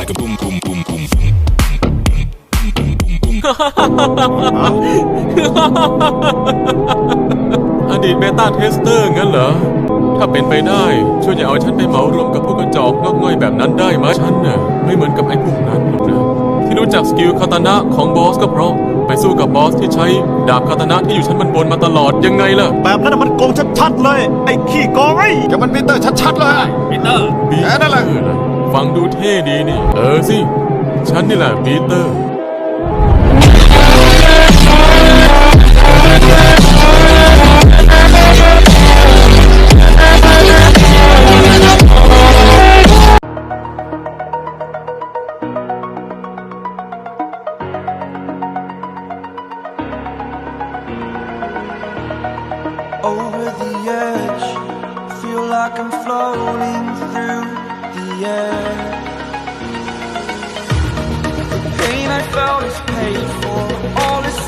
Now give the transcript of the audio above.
like a boom boom boom boom. อดีตเบต้าเทสเตอร์งั้นเหรอถ้าเป็นไปได้ช่วยอย่าเอาฉันไปเหมารวมกับพวกกระจอกงอกง่อยแบบนั้นได้ไหมฉันน่ะไม่เหมือนกับไอ้พวกนั้นหรอกนะที่รู้จักสกิลคาตานะของบอสก็เพราะไปสู้กับบอสที่ใช้ดาบคาตานะที่อยู่ชั้นบนมาตลอดยังไงล่ะ แบบนั้นมันโกงชัดๆเลยไอ้ขี้โกงไอ้ อย่ามันปีเตอร์ชัดๆเลย ปีเตอร์ บี นั่นแหละ ฟังดูเท่ดีนี่สิฉันนี่แหละปีเตอร์ Over the edge, feel like I'm floating through the air. The pain I felt is paid for.